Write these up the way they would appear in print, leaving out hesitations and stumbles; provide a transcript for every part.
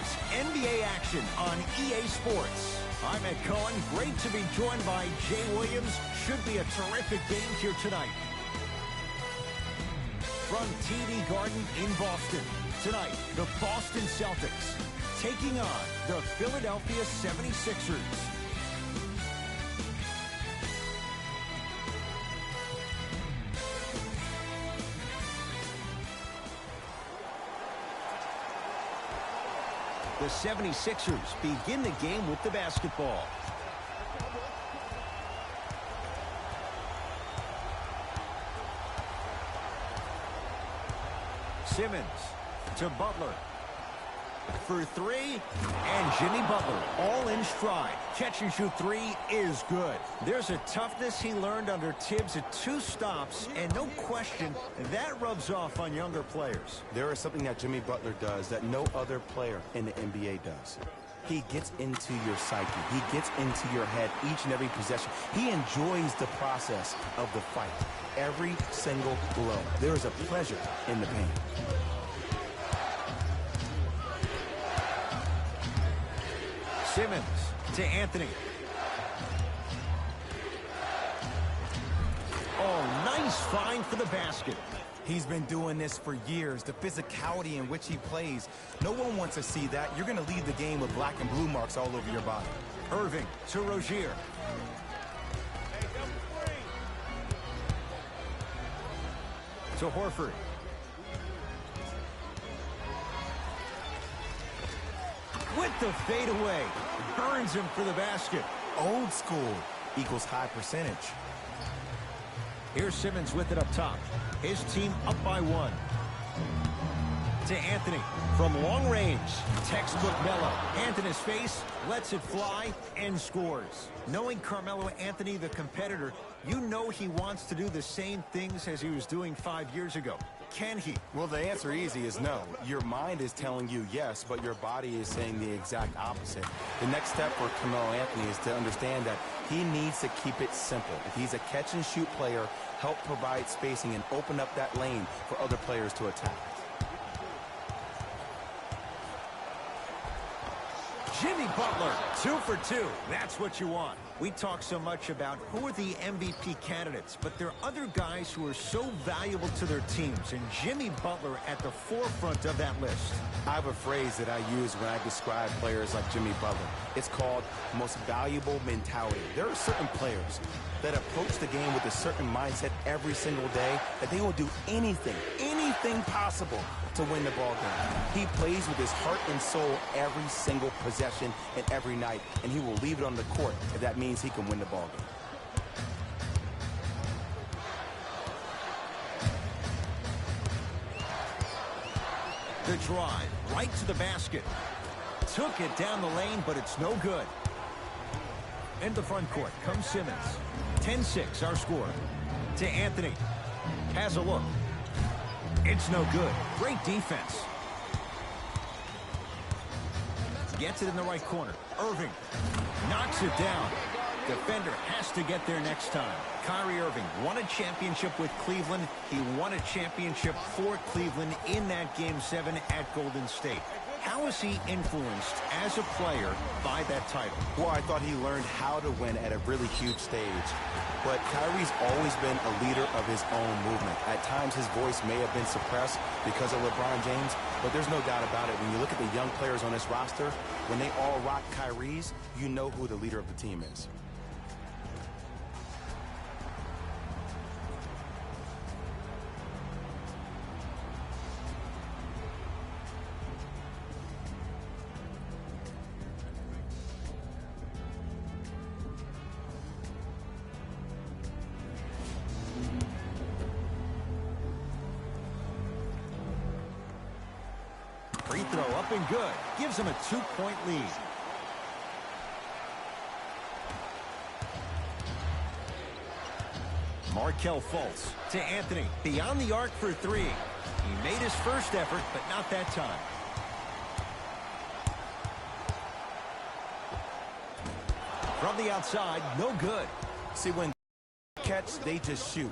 It's NBA action on EA Sports. I'm Ed Cohen. Great to be joined by Jay Williams. Should be a terrific game here tonight. From TD Garden in Boston, tonight, the Boston Celtics taking on the Philadelphia 76ers. The 76ers begin the game with the basketball. Simmons to Butler for three, and Jimmy Butler all in stride. Catch and shoot three is good. There's a toughness he learned under Tibbs at 2 stops, and no question that rubs off on younger players. There is something that Jimmy Butler does that no other player in the NBA does. He gets into your psyche. He gets into your head each and every possession. He enjoys the process of the fight. Every single blow. There is a pleasure in the pain. Simmons to Anthony. Oh, nice find for the basket. He's been doing this for years. The physicality in which he plays. No one wants to see that. You're going to leave the game with black and blue marks all over your body. Irving to Rozier. To Horford. With the fadeaway. Burns him for the basket. Old school equals high percentage. Here's Simmons with it up top. His team up by 1. To Anthony from long range. Textbook Melo. Hand in his face, lets it fly, and scores. Knowing Carmelo Anthony, the competitor, you know he wants to do the same things as he was doing 5 years ago. Can he? Well, the answer easy is no. Your mind is telling you yes, but your body is saying the exact opposite. The next step for Carmelo Anthony is to understand that he needs to keep it simple. If he's a catch-and-shoot player, help provide spacing and open up that lane for other players to attack. Jimmy Butler, 2 for 2. That's what you want. We talk so much about who are the MVP candidates, but there are other guys who are so valuable to their teams, and Jimmy Butler at the forefront of that list. I have a phrase that I use when I describe players like Jimmy Butler. It's called most valuable mentality. There are certain players that approach the game with a certain mindset every single day that they will do anything possible to win the ball game. He plays with his heart and soul every single possession and every night, and he will leave it on the court if that means he can win the ball game. The drive, right to the basket. Took it down the lane, but it's no good. In the front court comes Simmons. 10-6 our score. To Anthony. Has a look. It's no good. Great defense. Gets it in the right corner. Irving knocks it down. Defender has to get there next time. Kyrie Irving won a championship with Cleveland. He won a championship for Cleveland in that Game 7 at Golden State. How is he influenced as a player by that title? Well, I thought he learned how to win at a really huge stage. But Kyrie's always been a leader of his own movement. At times, his voice may have been suppressed because of LeBron James, but there's no doubt about it. When you look at the young players on this roster, when they all rock Kyrie's, you know who the leader of the team is. Free throw up and good. Gives him a 2-point lead. Markelle Fultz to Anthony. Beyond the arc for 3. He made his first effort, but not that time. From the outside, no good. See, when catch, they just shoot.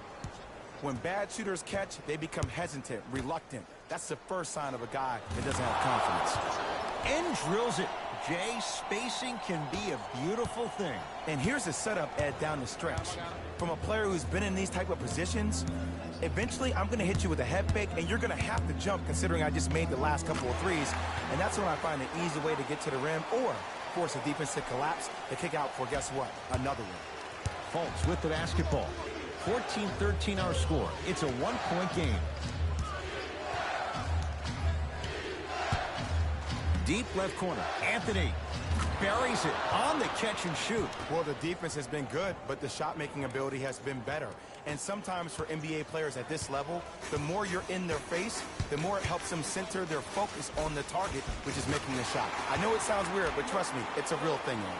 When bad shooters catch, they become hesitant, reluctant. That's the first sign of a guy that doesn't have confidence. and drills it. Jay, spacing can be a beautiful thing. And here's the setup, Ed, down the stretch. From a player who's been in these type of positions, eventually I'm going to hit you with a head fake, and you're going to have to jump considering I just made the last couple of threes. And that's when I find an easy way to get to the rim or force a defense to collapse to kick out for, guess what, another one. Fultz with the basketball. 14-13 our score. It's a one-point game. Deep left corner. Anthony buries it on the catch and shoot. Well, the defense has been good, but the shot-making ability has been better. And sometimes for NBA players at this level, the more you're in their face, the more it helps them center their focus on the target, which is making the shot. I know it sounds weird, but trust me, it's a real thing, man.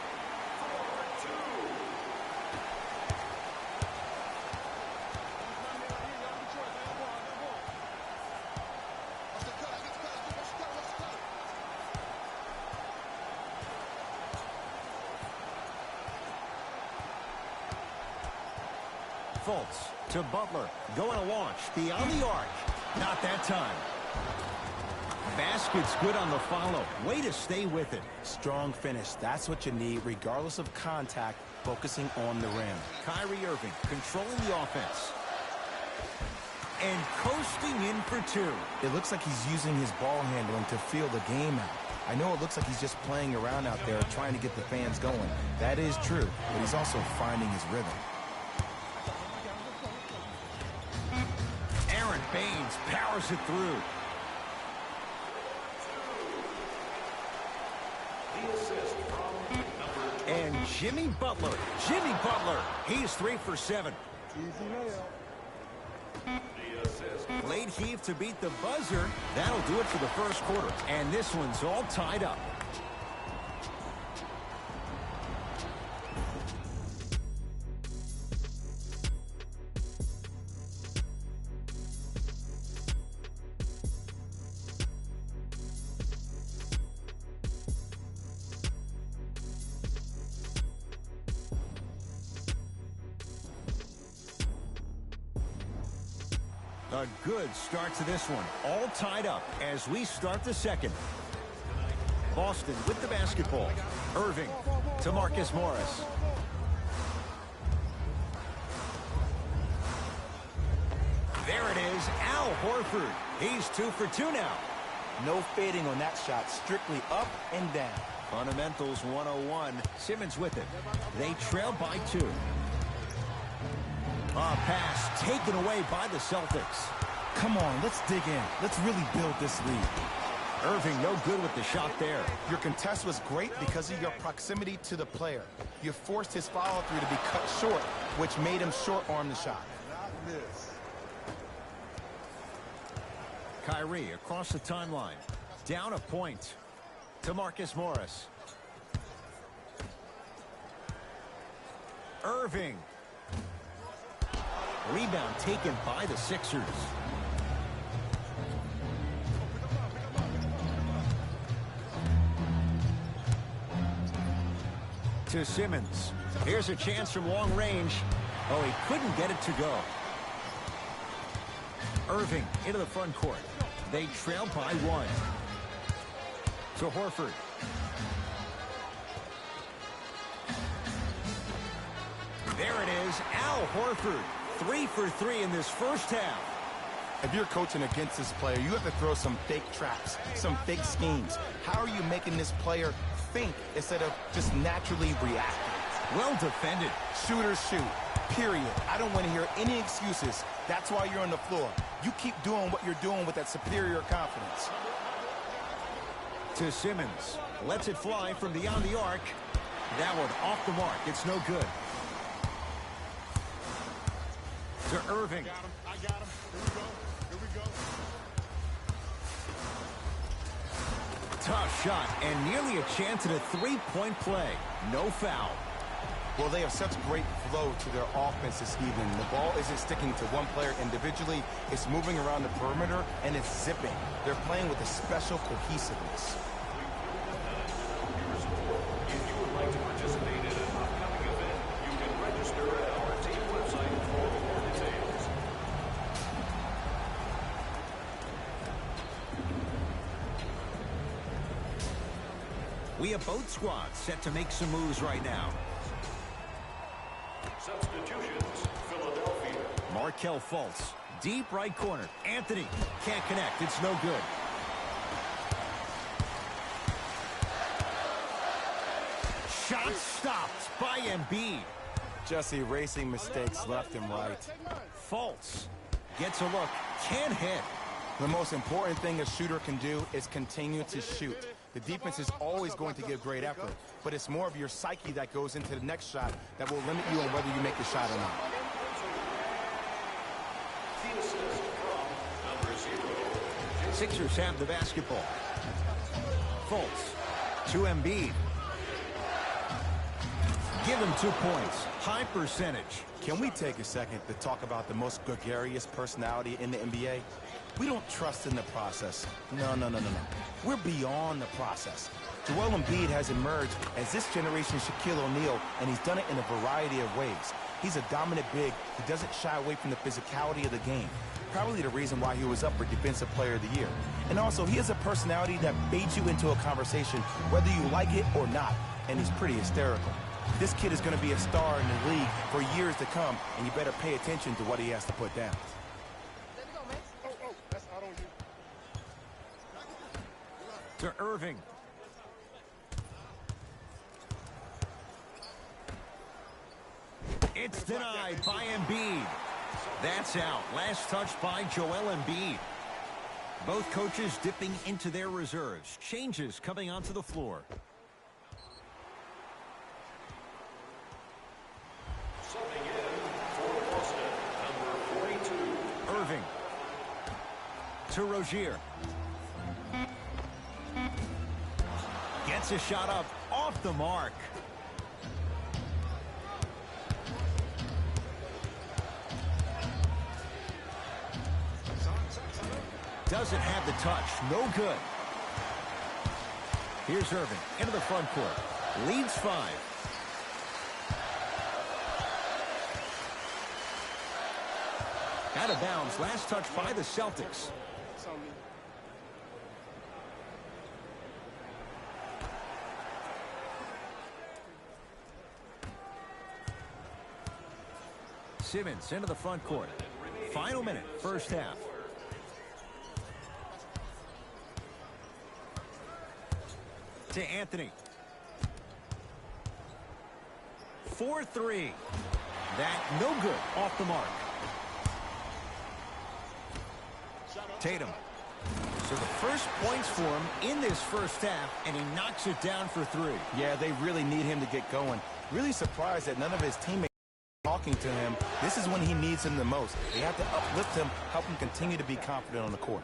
Fultz to Butler. Going to launch. Beyond the arc. Not that time. Basket's good on the follow. Way to stay with it. Strong finish. That's what you need, regardless of contact, focusing on the rim. Kyrie Irving controlling the offense. And coasting in for two. It looks like he's using his ball handling to feel the game out. I know it looks like he's just playing around out there trying to get the fans going. That is true, but he's also finding his rhythm. Baines powers it through. And Jimmy Butler. He's 3 for 7. Late heave to beat the buzzer. That'll do it for the first quarter. And this one's all tied up. A good start to this one. All tied up as we start the second. Boston with the basketball. Irving to Marcus Morris. There it is, Al Horford. He's 2 for 2 now. No fading on that shot, strictly up and down. Fundamentals 101. Simmons with it. They trail by 2. A pass taken away by the Celtics. Come on, let's dig in. Let's really build this lead. Irving no good with the shot there. Your contest was great because of your proximity to the player. You forced his follow-through to be cut short, which made him short-arm the shot. Kyrie across the timeline. Down a point to Marcus Morris. Irving. Rebound taken by the Sixers. To Simmons. Here's a chance from long range. Oh, he couldn't get it to go. Irving into the front court. They trail by 1. To Horford. There it is, Al Horford. 3 for 3 in this first half. If you're coaching against this player, you have to throw some fake traps, some fake schemes. How are you making this player think instead of just naturally reacting? Well defended. Shooters shoot, period. I don't want to hear any excuses. That's why you're on the floor. You keep doing what you're doing with that superior confidence. To Simmons. Lets it fly from beyond the arc. That one off the mark. It's no good. To Irving. I got him. Here we go. Tough shot and nearly a chance at a three-point play. No foul. Well, they have such great flow to their offense this evening. The ball isn't sticking to one player individually. It's moving around the perimeter, and it's zipping. They're playing with a special cohesiveness. If you would like to participate in an upcoming event, you can register at our team website for more details. We have both squads set to make some moves right now. Substitutions, Philadelphia. Markelle Fultz, deep right corner. Anthony can't connect. It's no good. Shot stopped by Embiid. Just erasing mistakes left and right. Fultz gets a look. Can't hit. The most important thing a shooter can do is continue to shoot. The defense is always going to give great effort, but it's more of your psyche that goes into the next shot that will limit you on whether you make the shot or not. The assist from number 0. Sixers have the basketball. Fultz to Embiid. Give him 2 points. High percentage. Can we take a second to talk about the most gregarious personality in the NBA? We don't trust in the process. No. We're beyond the process. Joel Embiid has emerged as this generation's Shaquille O'Neal, and he's done it in a variety of ways. He's a dominant big who doesn't shy away from the physicality of the game. Probably the reason why he was up for Defensive Player of the Year. And also, he has a personality that baits you into a conversation, whether you like it or not, and he's pretty hysterical. This kid is going to be a star in the league for years to come, and you better pay attention to what he has to put down. That's out on you. To Irving. It's denied by Embiid. That's out. Last touch by Joel Embiid. Both coaches dipping into their reserves. Changes coming onto the floor. Subbing in for Boston, number 42. Irving. To Rozier. Gets a shot up off the mark. Doesn't have the touch. No good. Here's Irving into the front court. Leads 5. Out of bounds. Last touch by the Celtics. It's on me. Simmons into the front court. Final minute, first half. To Anthony. 4-3. That no good. Off the mark. Tatum. So the first points for him in this first half, and he knocks it down for 3. Yeah, they really need him to get going. Really surprised that none of his teammates are talking to him. This is when he needs him the most. They have to uplift him, help him continue to be confident on the court.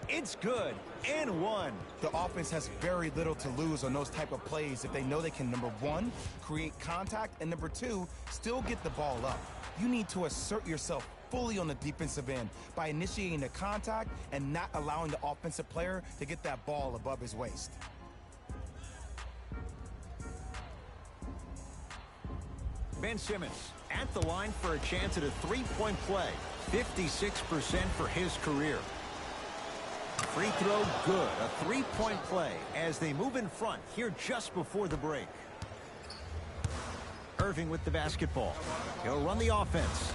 It's good, and 1. The offense has very little to lose on those type of plays if they know they can, number 1, create contact, and number 2, still get the ball up. You need to assert yourself fully on the defensive end by initiating the contact and not allowing the offensive player to get that ball above his waist. Ben Simmons at the line for a chance at a three-point play. 56% for his career. Free throw good. A three-point play as they move in front here just before the break. Irving with the basketball. He'll run the offense.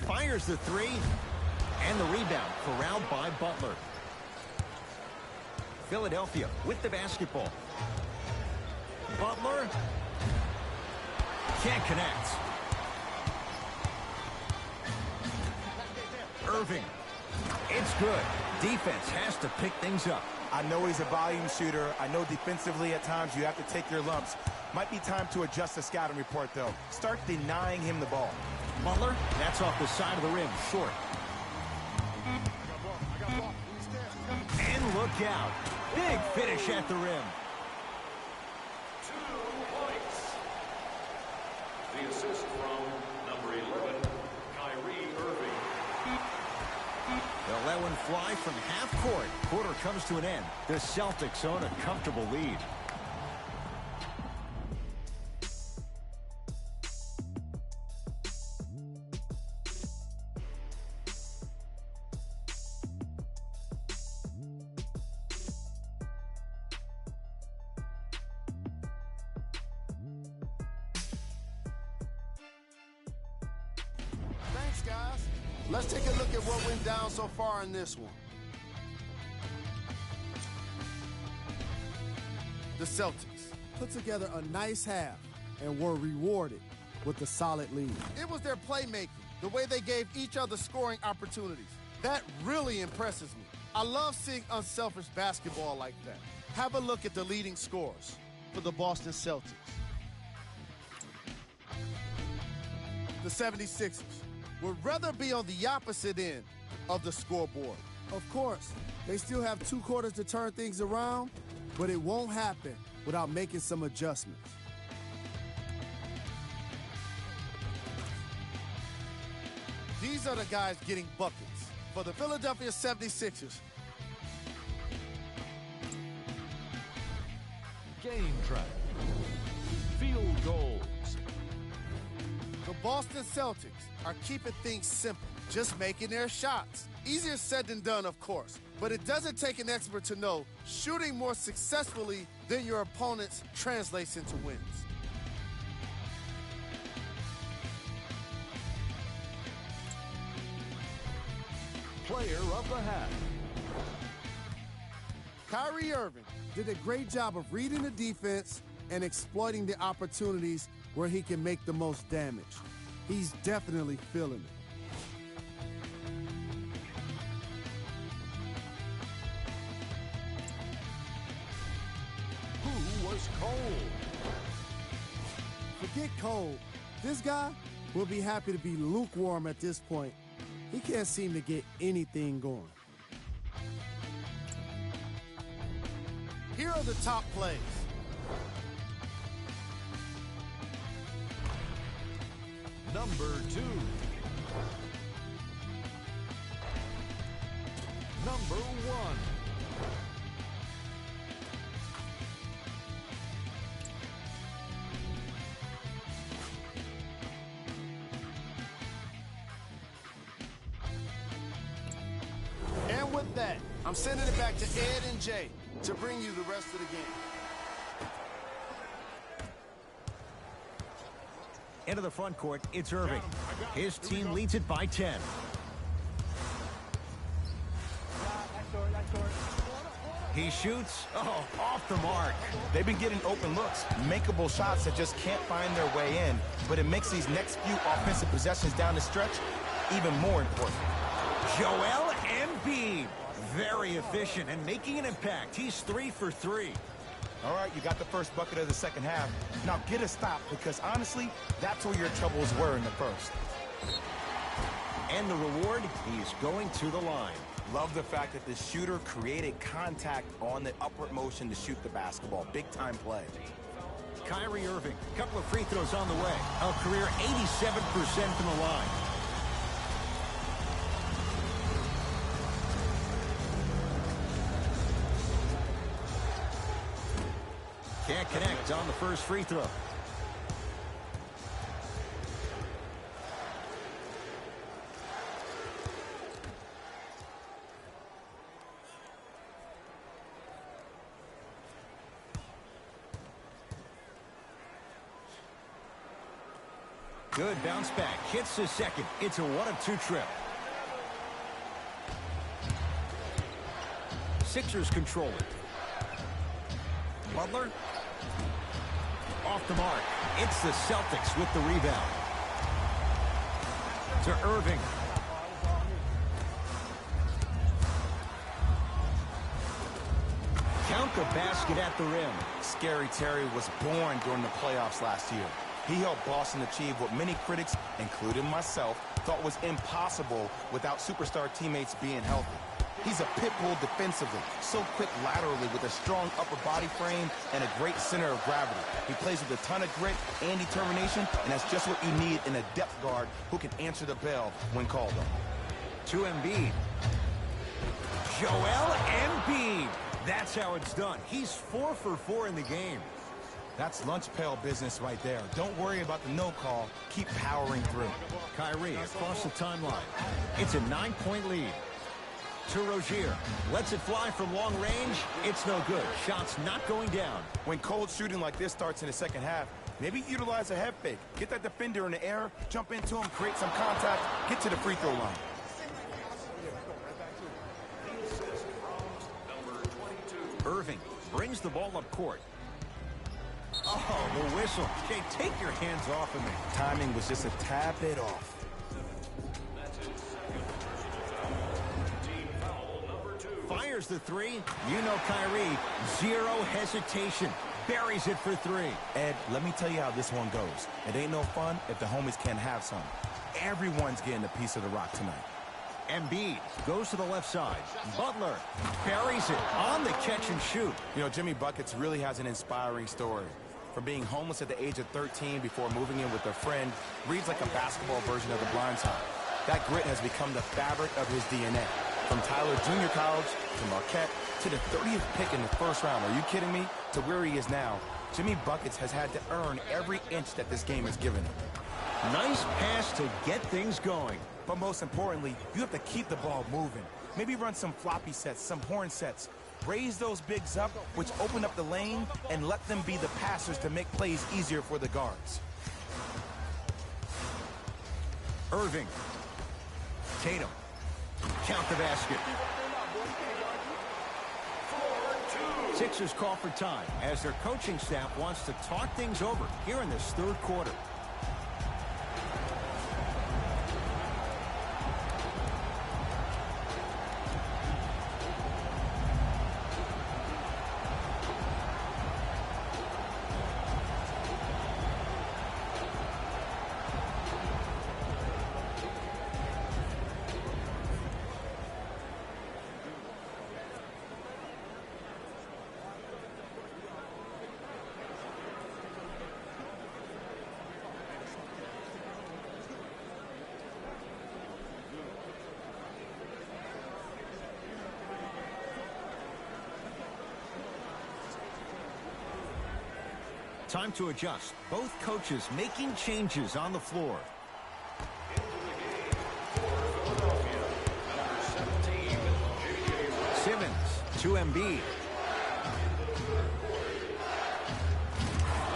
Fires the 3. And the rebound corralled by Butler. Philadelphia with the basketball. Butler can't connect. Irving. It's good. Defense has to pick things up. I know he's a volume shooter. I know defensively at times you have to take your lumps. Might be time to adjust the scouting report, though. Start denying him the ball. Butler, that's off the side of the rim, short. I got ball. And look out. Big finish at the rim. 2 points. The assist from number 11, Kyrie Irving. They'll let one fly from half court. Quarter comes to an end. The Celtics own a comfortable lead. Let's take a look at what went down so far in this one. The Celtics put together a nice half and were rewarded with a solid lead. It was their playmaking, the way they gave each other scoring opportunities. That really impresses me. I love seeing unselfish basketball like that. Have a look at the leading scorers for the Boston Celtics. The 76ers would rather be on the opposite end of the scoreboard. Of course, they still have 2 quarters to turn things around, but it won't happen without making some adjustments. These are the guys getting buckets for the Philadelphia 76ers. Game track. Field goals. The Boston Celtics are keeping things simple, just making their shots. Easier said than done, of course, but it doesn't take an expert to know shooting more successfully than your opponents translates into wins. Player of the half. Kyrie Irving did a great job of reading the defense and exploiting the opportunities where he can make the most damage. He's definitely feeling it. Who was cold? Forget cold. This guy will be happy to be lukewarm at this point. He can't seem to get anything going. Here are the top plays. Number 2. Number 1. And with that, I'm sending it back to Ed and Jay to bring you the rest of the game. Into the front court, it's Irving. His team leads it by 10. He shoots. Oh, off the mark. They've been getting open looks, makeable shots that just can't find their way in, but it makes these next few offensive possessions down the stretch even more important. Joel Embiid, very efficient and making an impact. He's 3 for 3. All right, you got the first bucket of the second half. Now get a stop, because honestly, that's where your troubles were in the first. And the reward, he's going to the line. Love the fact that the shooter created contact on the upward motion to shoot the basketball. Big time play. Kyrie Irving, couple of free throws on the way. A career 87% from the line. Can't connect on the first free throw. Good bounce back. Hits the second. It's a 1-of-2 trip. Sixers control it. Butler. Off the mark. It's the Celtics with the rebound. To Irving. Count the basket at the rim. Scary Terry was born during the playoffs last year. He helped Boston achieve what many critics, including myself, thought was impossible without superstar teammates being healthy. He's a pit bull defensively, so quick laterally with a strong upper body frame and a great center of gravity. He plays with a ton of grit and determination, and that's just what you need in a depth guard who can answer the bell when called on. To Embiid. Joel Embiid. That's how it's done. He's 4 for 4 in the game. That's lunch pail business right there. Don't worry about the no call. Keep powering through. Kyrie across the timeline. It's a 9-point lead. To Rozier. Lets it fly from long range. It's no good. Shot's not going down. When cold shooting like this starts in the second half, maybe utilize a head fake. Get that defender in the air, jump into him, create some contact, get to the free throw line. Irving brings the ball up court. Oh, the whistle. Jay, take your hands off of me. Timing was just a tad bit off. Fires the three. You know Kyrie, zero hesitation. Buries it for three. Ed, let me tell you how this one goes. It ain't no fun if the homies can't have some. Everyone's getting a piece of the rock tonight. Embiid goes to the left side. Butler buries it on the catch and shoot. You know, Jimmy Buckets really has an inspiring story. From being homeless at the age of 13 before moving in with a friend, reads like a basketball version of The Blind Side. That grit has become the fabric of his DNA. From Tyler Junior College to Marquette to the 30th pick in the first round. Are you kidding me? To where he is now, Jimmy Buckets has had to earn every inch that this game has given him. Nice pass to get things going. But most importantly, you have to keep the ball moving. Maybe run some floppy sets, some horn sets. Raise those bigs up, which open up the lane, and let them be the passers to make plays easier for the guards. Irving. Tatum. Count the basket. Sixers call for time as their coaching staff wants to talk things over here in this third quarter. Time to adjust. Both coaches making changes on the floor. Simmons to Embiid.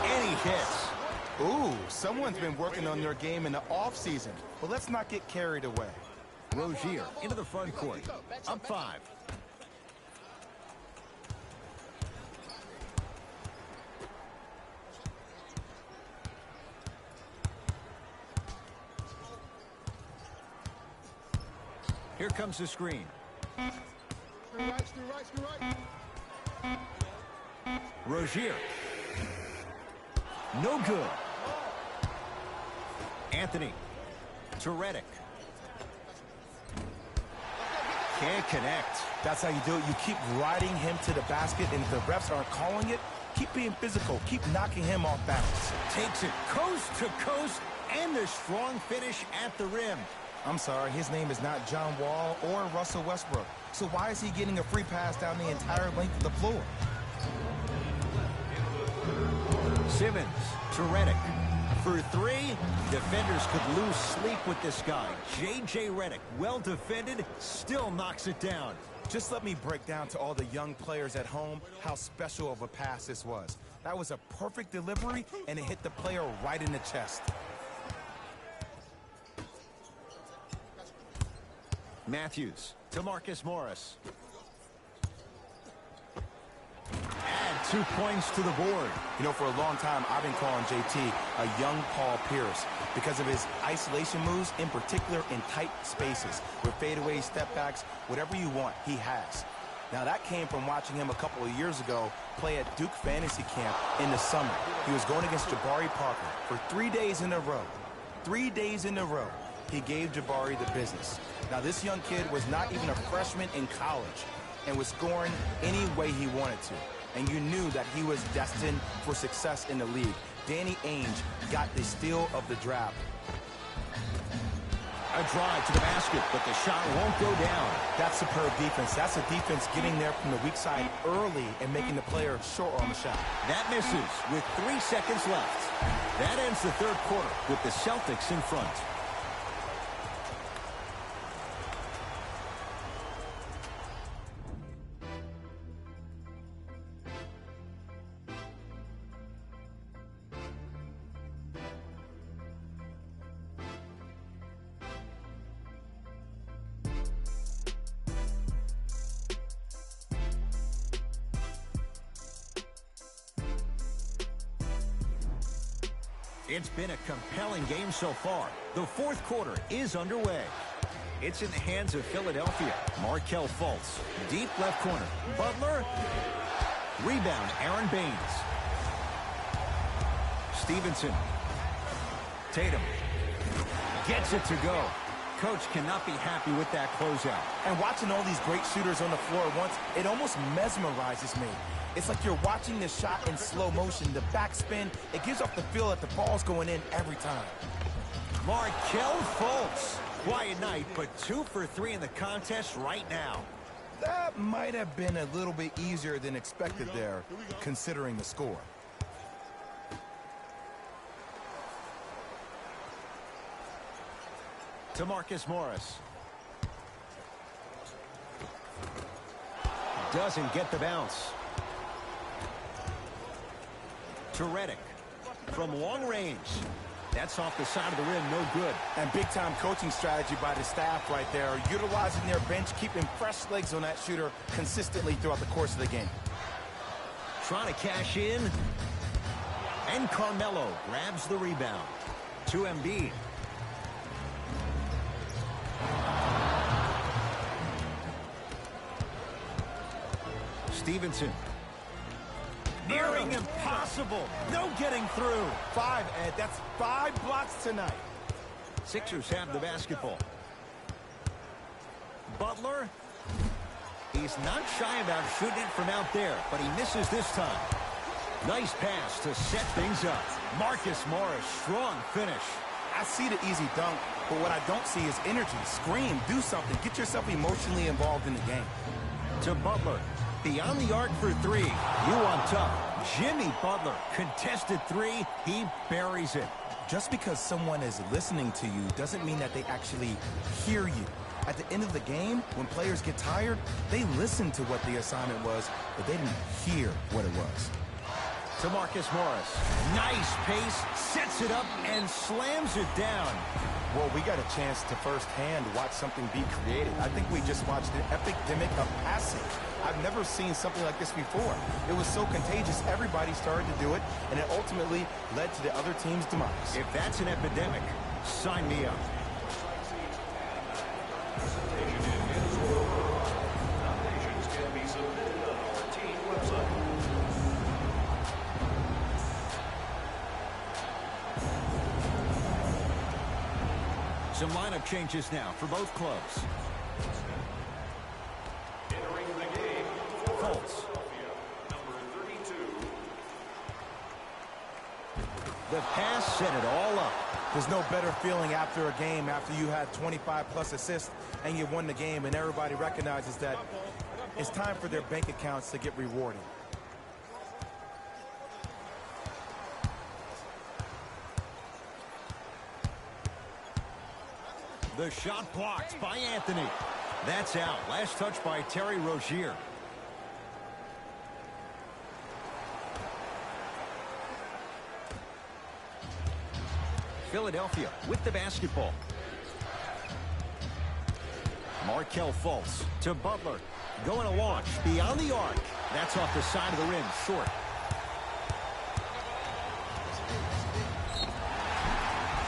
And he hits. Ooh, someone's been working on their game in the offseason. But let's not get carried away. Rozier into the front court. Up 5. Here comes the screen. Rozier. No good. Anthony. To Redick. Can't connect. That's how you do it. You keep riding him to the basket, and if the refs aren't calling it, keep being physical. Keep knocking him off balance. Takes it coast to coast, and the strong finish at the rim. I'm sorry, his name is not John Wall or Russell Westbrook. So why is he getting a free pass down the entire length of the floor? Simmons to Redick. For 3, defenders could lose sleep with this guy. J.J. Redick, well defended, still knocks it down. Just let me break down to all the young players at home how special of a pass this was. That was a perfect delivery, and it hit the player right in the chest. Matthews to Marcus Morris. Add 2 points to the board. You know, for a long time, I've been calling JT a young Paul Pierce because of his isolation moves, in particular in tight spaces, with fadeaways, step backs, whatever you want, he has. Now, that came from watching him a couple of years ago play at Duke Fantasy Camp in the summer. He was going against Jabari Parker for 3 days in a row. 3 days in a row. He gave Jabari the business. Now, this young kid was not even a freshman in college and was scoring any way he wanted to. And you knew that he was destined for success in the league. Danny Ainge got the steal of the draft. A drive to the basket, but the shot won't go down. That's superb defense. That's a defense getting there from the weak side early and making the player short on the shot. That misses with 3 seconds left. That ends the third quarter with the Celtics in front. It's been a compelling game so far. The fourth quarter is underway. It's in the hands of Philadelphia. Markelle Fultz, deep left corner. Butler. Rebound, Aaron Baines. Stevenson. Tatum. Gets it to go. Coach cannot be happy with that closeout. And watching all these great shooters on the floor at once, it almost mesmerizes me. It's like you're watching the shot in slow motion. The backspin, it gives off the feel that the ball's going in every time. Markelle Fultz. Quiet night, but 2 for 3 in the contest right now. That might have been a little bit easier than expected there, considering the score. To Marcus Morris. Doesn't get the bounce. To Redick. From long range. That's off the side of the rim, no good. And big-time coaching strategy by the staff right there, utilizing their bench, keeping fresh legs on that shooter consistently throughout the course of the game. Trying to cash in. And Carmelo grabs the rebound. To Embiid. Stevenson. Nearing impossible. No getting through. 5, Ed. That's 5 blocks tonight. Sixers have the basketball. Butler. He's not shy about shooting it from out there, but he misses this time. Nice pass to set things up. Marcus Morris, strong finish. I see the easy dunk, but what I don't see is energy. Scream, do something. Get yourself emotionally involved in the game. To Butler. Beyond the arc for 3. You on top. Jimmy Butler. Contested 3. He buries it. Just because someone is listening to you doesn't mean that they actually hear you. At the end of the game, when players get tired, they listen to what the assignment was, but they didn't hear what it was. To Marcus Morris. Nice pace. Sets it up and slams it down. Well, we got a chance to firsthand watch something be created. I think we just watched an epidemic of passing. I've never seen something like this before. It was so contagious, everybody started to do it, and it ultimately led to the other team's demise. If that's an epidemic, sign me up. Nominations can be submitted on our team website. Some lineup changes now for both clubs. Entering the game for Fultz. number 32. The pass set it all up. There's no better feeling after a game after you had 25-plus assists and you won the game, and everybody recognizes that it's time for their bank accounts to get rewarded. The shot blocked by Anthony. That's out. Last touch by Terry Rozier. Philadelphia with the basketball. Markelle Fultz to Butler. Going to launch beyond the arc. That's off the side of the rim, short.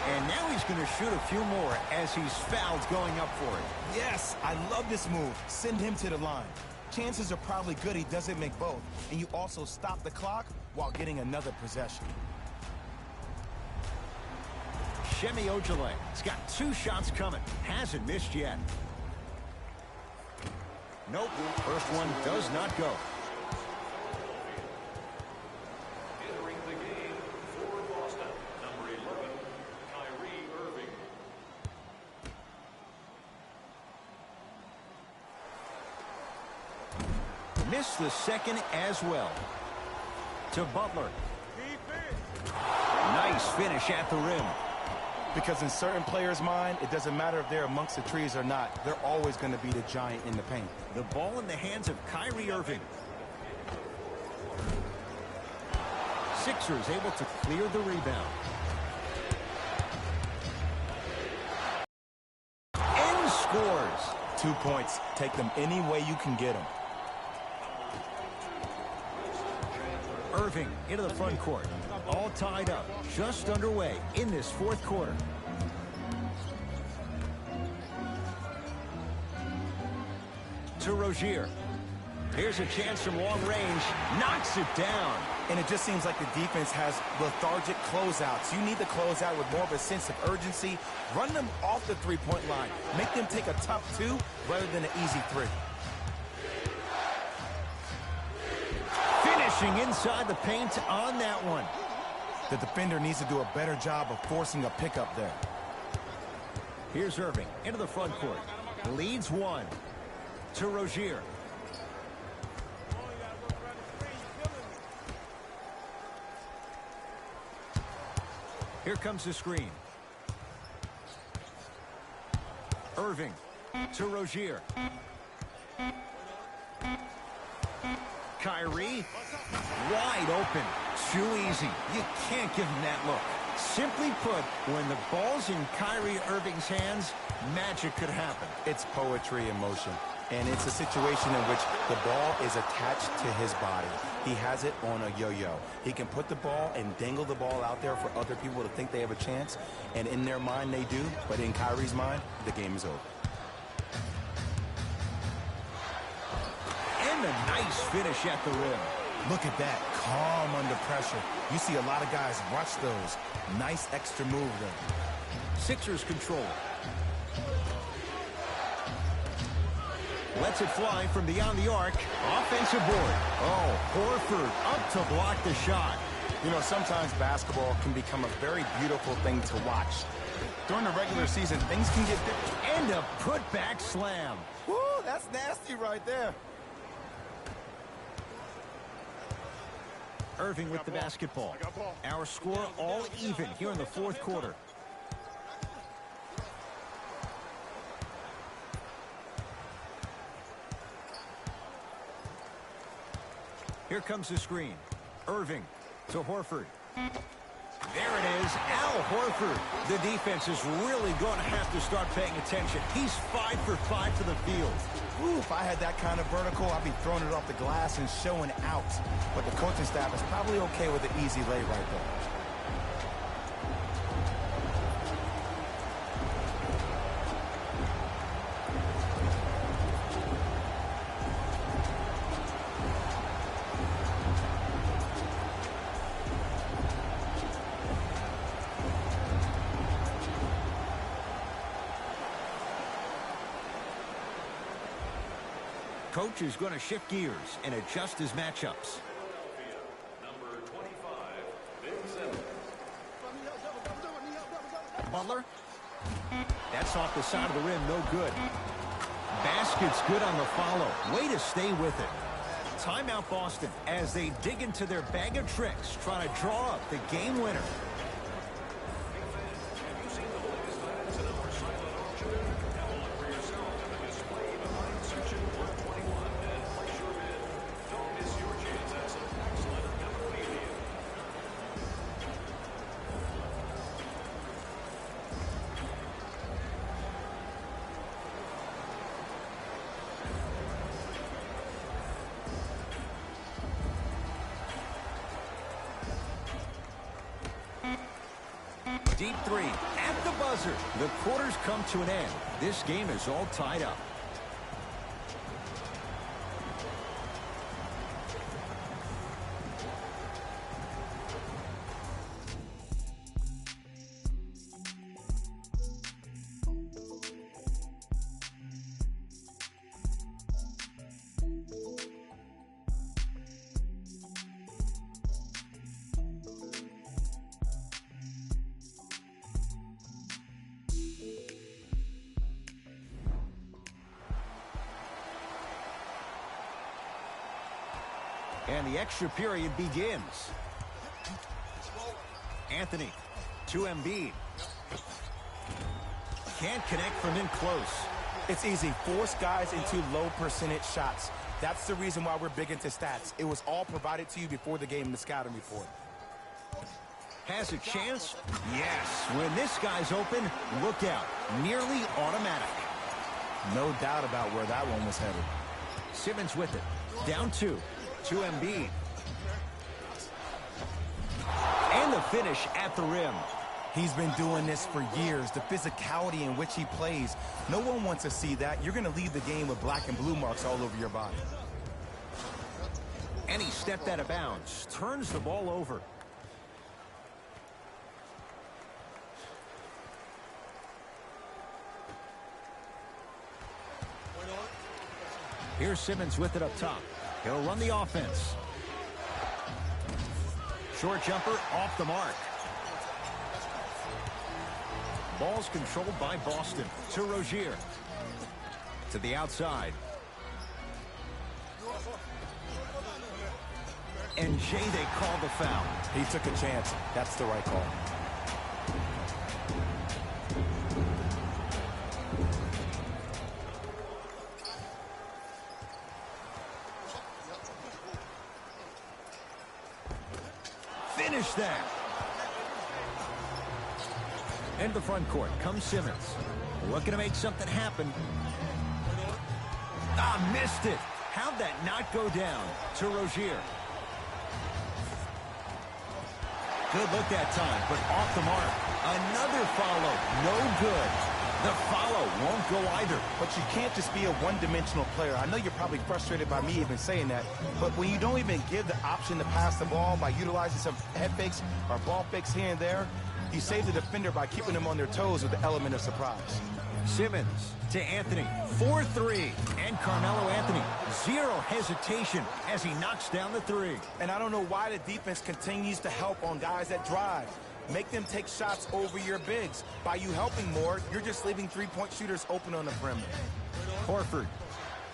And now he's going to shoot a few more as he's fouled going up for it. Yes, I love this move. Send him to the line. Chances are probably good he doesn't make both, and you also stop the clock while getting another possession. Shemi Ojale has got 2 shots coming. Hasn't missed yet. Nope. First one does not go. Entering the game for Boston, number 11, Kyrie Irving. Missed the second as well. To Butler. Nice finish at the rim. Because in certain players' mind, it doesn't matter if they're amongst the trees or not. They're always going to be the giant in the paint. The ball in the hands of Kyrie Irving. Sixers able to clear the rebound. And scores. 2 points. Take them any way you can get them. Irving into the front court. All tied up, just underway in this fourth quarter. To Rozier. Here's a chance from long range. Knocks it down. And it just seems like the defense has lethargic closeouts. You need to close out with more of a sense of urgency. Run them off the three-point line. Make them take a tough two rather than an easy three. Finishing inside the paint on that one. The defender needs to do a better job of forcing a pickup there. Here's Irving into the front court. Leads one. To Rozier. Here comes the screen. Irving to Rozier. Kyrie, wide open. Too easy. You can't give him that look. Simply put, when the ball's in Kyrie Irving's hands, magic could happen. It's poetry in motion. And it's a situation in which the ball is attached to his body. He has it on a yo-yo. He can put the ball and dangle the ball out there for other people to think they have a chance. And in their mind, they do. But in Kyrie's mind, the game is over. And a nice finish at the rim. Look at that. Calm under pressure. You see a lot of guys rush those. Nice extra move there. Sixers control. Lets it fly from beyond the arc. Offensive board. Oh, Horford up to block the shot. You know, sometimes basketball can become a very beautiful thing to watch. During the regular season, things can get different. And a putback slam. Woo, that's nasty right there. Irving with the basketball. Our score all even here in the fourth quarter. Here comes the screen. Irving to Horford. There it is, Al Horford. The defense is really going to have to start paying attention. He's 5 for 5 for the field. Ooh, if I had that kind of vertical, I'd be throwing it off the glass and showing out. But the coaching staff is probably okay with an easy lay right there. Coach is going to shift gears and adjust his matchups. Number 25, Ben Simmons. Butler. That's off the side of the rim, no good. Basket's good on the follow. Way to stay with it. Timeout Boston as they dig into their bag of tricks, trying to draw up the game winner. Deep three at the buzzer. The quarters come to an end. This game is all tied up. And the extra period begins. Anthony to Embiid. Can't connect from in close. It's easy. Force guys into low percentage shots. That's the reason why we're big into stats. It was all provided to you before the game in the scouting report. Has a chance? Yes. When this guy's open, look out. Nearly automatic. No doubt about where that one was headed. Simmons with it. Down two. To Embiid. And the finish at the rim. He's been doing this for years. The physicality in which he plays. No one wants to see that. You're going to leave the game with black and blue marks all over your body. And he stepped out of bounds. Turns the ball over. Here's Simmons with it up top. He'll run the offense. Short jumper off the mark. Ball's controlled by Boston. To Rozier. To the outside. And Jay, they call the foul. He took a chance. That's the right call. Finish that. Into the front court comes Simmons. Looking to make something happen. Missed it. How'd that not go down? To Rozier. Good look that time, but off the mark. Another follow. No good. The follow won't go either. But you can't just be a one-dimensional player. I know you're probably frustrated by me even saying that, but when you don't even give the option to pass the ball by utilizing some head fakes or ball fakes here and there, you save the defender by keeping them on their toes with the element of surprise. Simmons to Anthony. 4-3. And Carmelo Anthony. Zero hesitation as he knocks down the three. And I don't know why the defense continues to help on guys that drive. Make them take shots over your bigs. By you helping more, you're just leaving three-point shooters open on the perimeter. Horford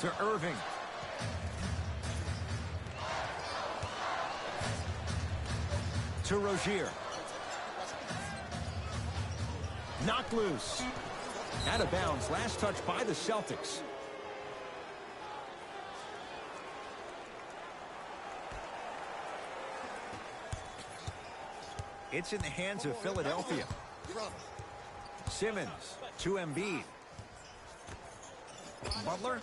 to Irving. To Rozier. Knocked loose. Out of bounds. Last touch by the Celtics. It's in the hands of Philadelphia. Simmons to Embiid. Butler.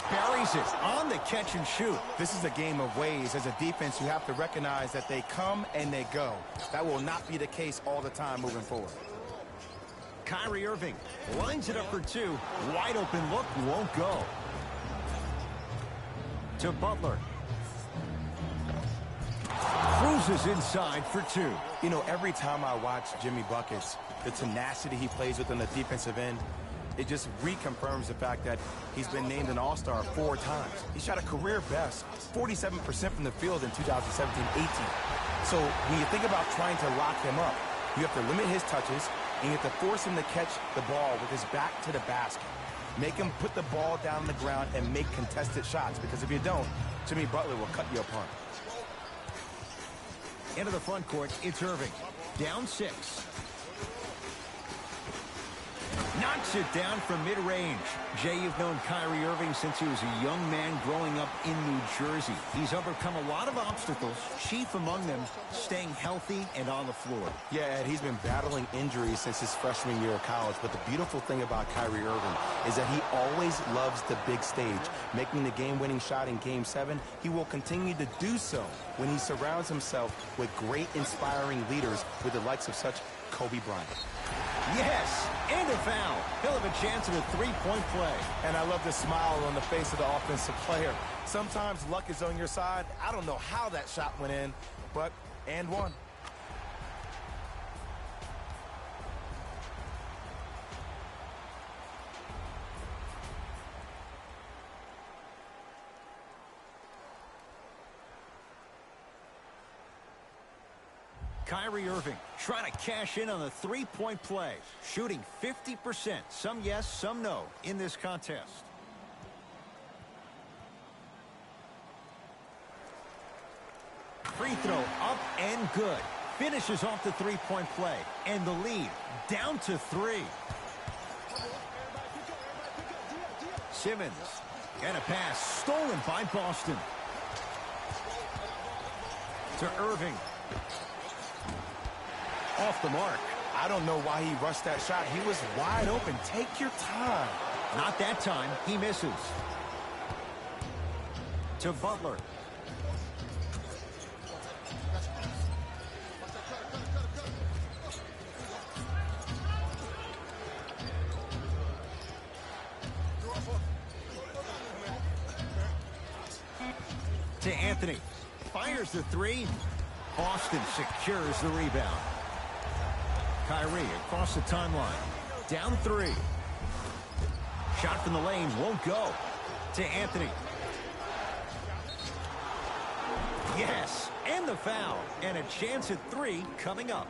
Buries it on the catch and shoot. This is a game of ways. As a defense, you have to recognize that they come and they go. That will not be the case all the time moving forward. Kyrie Irving lines it up for two. Wide open look, won't go. To Butler. Cruises inside for two. You know, every time I watch Jimmy Buckets, the tenacity he plays with on the defensive end, it just reconfirms the fact that he's been named an All-Star 4 times. He shot a career best 47% from the field in 2017-18. So when you think about trying to lock him up, you have to limit his touches, and you have to force him to catch the ball with his back to the basket. Make him put the ball down on the ground and make contested shots, because if you don't, Jimmy Butler will cut you apart. Into the front court, it's Irving. Down 6. Knocks it down from mid-range. Jay, you've known Kyrie Irving since he was a young man growing up in New Jersey. He's overcome a lot of obstacles, chief among them staying healthy and on the floor. Yeah, Ed, he's been battling injuries since his freshman year of college, but the beautiful thing about Kyrie Irving is that he always loves the big stage. Making the game-winning shot in Game 7, he will continue to do so when he surrounds himself with great, inspiring leaders with the likes of such Kobe Bryant. Yes, and a foul. He'll have a chance at a three-point play. And I love the smile on the face of the offensive player. Sometimes luck is on your side. I don't know how that shot went in, but and one. Kyrie Irving trying to cash in on the three-point play. Shooting 50%. Some yes, some no in this contest. Free throw up and good. Finishes off the three-point play. And the lead down to 3. Simmons. And a pass stolen by Boston. To Irving. Off the mark. I don't know why he rushed that shot. He was wide open. Take your time. Not that time. He misses. To Butler. To Anthony. Fires the three. Boston secures the rebound. Kyrie across the timeline. Down three. Shot from the lane won't go. To Anthony. Yes, and the foul. And a chance at three coming up.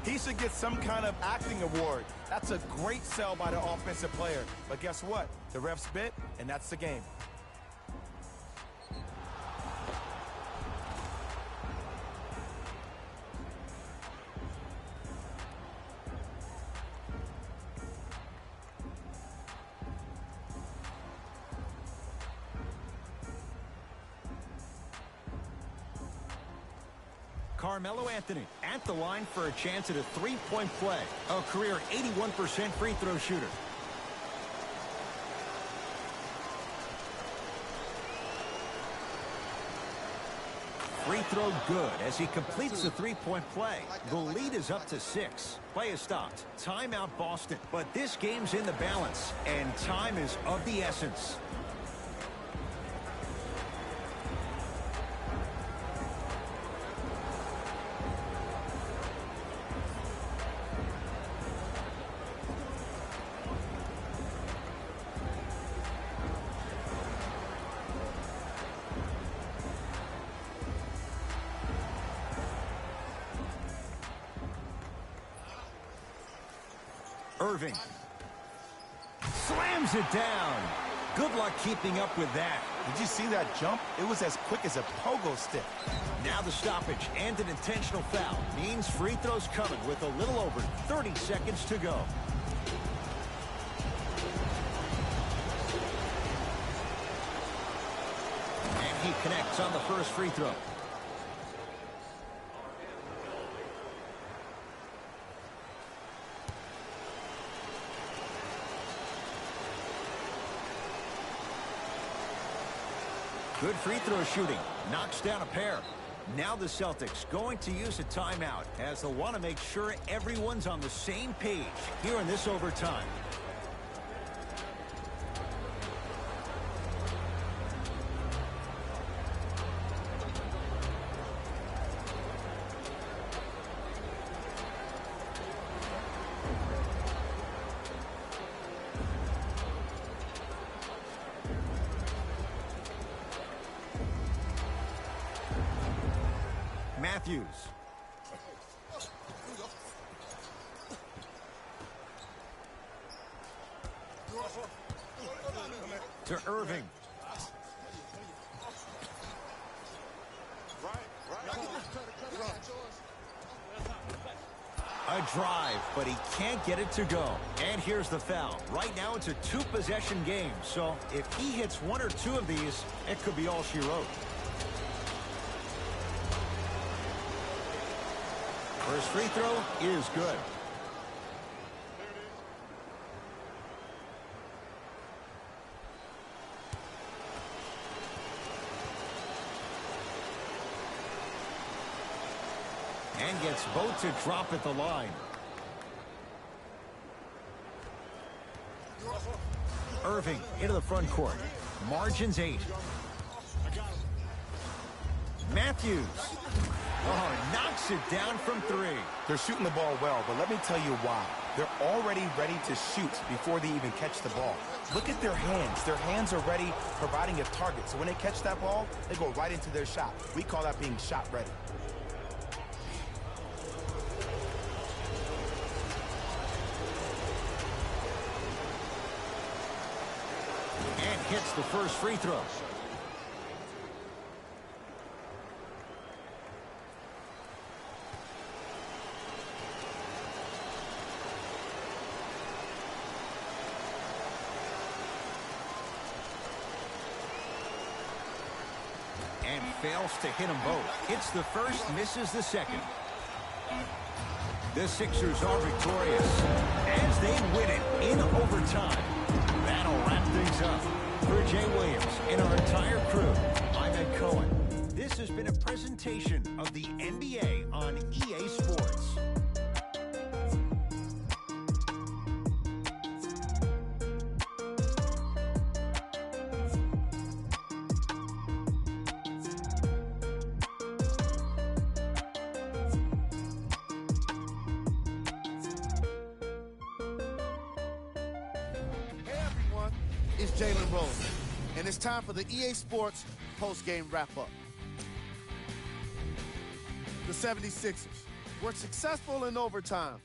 He should get some kind of acting award. That's a great sell by the offensive player. But guess what? The refs bit, and that's the game. Carmelo Anthony at the line for a chance at a three-point play. A career 81% free throw shooter. Free throw good as he completes the three-point play. The lead is up to 6. Play is stopped. Timeout Boston. But this game's in the balance, and time is of the essence. Irving slams it down. Good luck keeping up with that. Did you see that jump? It was as quick as a pogo stick. Now the stoppage and an intentional foul means free throws coming with a little over 30 seconds to go. And he connects on the first free throw. Good free throw shooting. Knocks down a pair. Now the Celtics going to use a timeout as they'll want to make sure everyone's on the same page here in this overtime. Matthews. To Irving. A drive, but he can't get it to go. And here's the foul. Right now it's a two-possession game, so if he hits one or two of these, it could be all she wrote. First free throw is good. And gets both to drop at the line. Irving into the front court. Margins 8. Matthews. Oh, knocks it down from 3. They're shooting the ball well, but let me tell you why. They're already ready to shoot before they even catch the ball. Look at their hands. Their hands are ready, providing a target. So when they catch that ball, they go right into their shot. We call that being shot ready. And hits the first free throw. And fails to hit them both. Hits the first, misses the second. The Sixers are victorious as they win it in overtime. That'll wrap things up. For Jay Williams and our entire crew, I'm Ed Cohen. This has been a presentation of the NBA on EA Sports. is Jalen Rose, and it's time for the EA Sports post-game wrap-up. The 76ers were successful in overtime,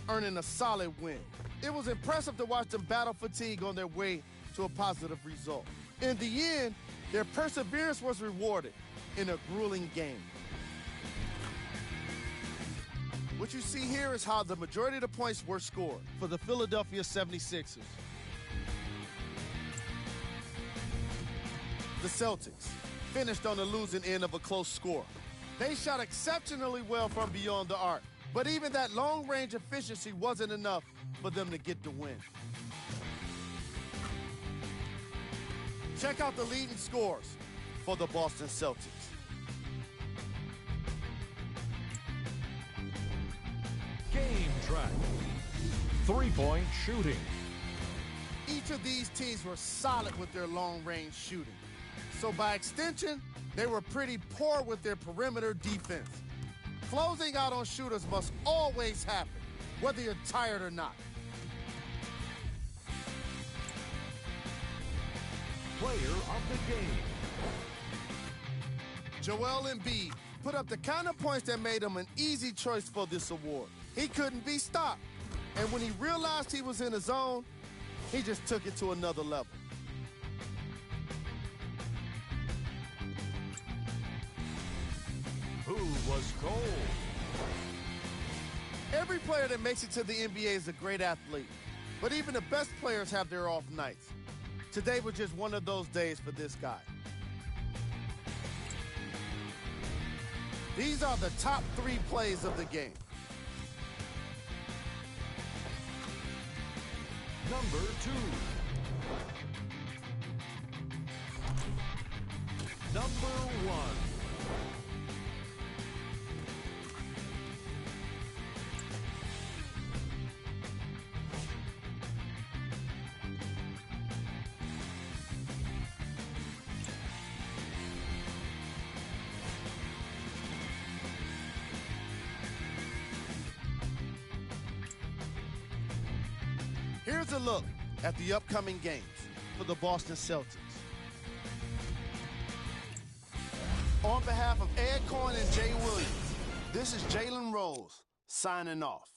earning a solid win. It was impressive to watch them battle fatigue on their way to a positive result. In the end, their perseverance was rewarded in a grueling game. What you see here is how the majority of the points were scored for the Philadelphia 76ers. The Celtics finished on the losing end of a close score. They shot exceptionally well from beyond the arc, but even that long-range efficiency wasn't enough for them to get the win. Check out the leading scores for the Boston Celtics. Game track. Three-point shooting. Each of these teams were solid with their long-range shooting. So by extension, they were pretty poor with their perimeter defense. Closing out on shooters must always happen, whether you're tired or not. Player of the game. Joel Embiid put up the kind of points that made him an easy choice for this award. He couldn't be stopped. And when he realized he was in the zone, he just took it to another level. Who was cold? Every player that makes it to the NBA is a great athlete, but even the best players have their off nights. Today was just one of those days for this guy. These are the top 3 plays of the game. Number 2. Number 1. Here's a look at the upcoming games for the Boston Celtics. On behalf of Ed Cohen and Jay Williams, this is Jalen Rose signing off.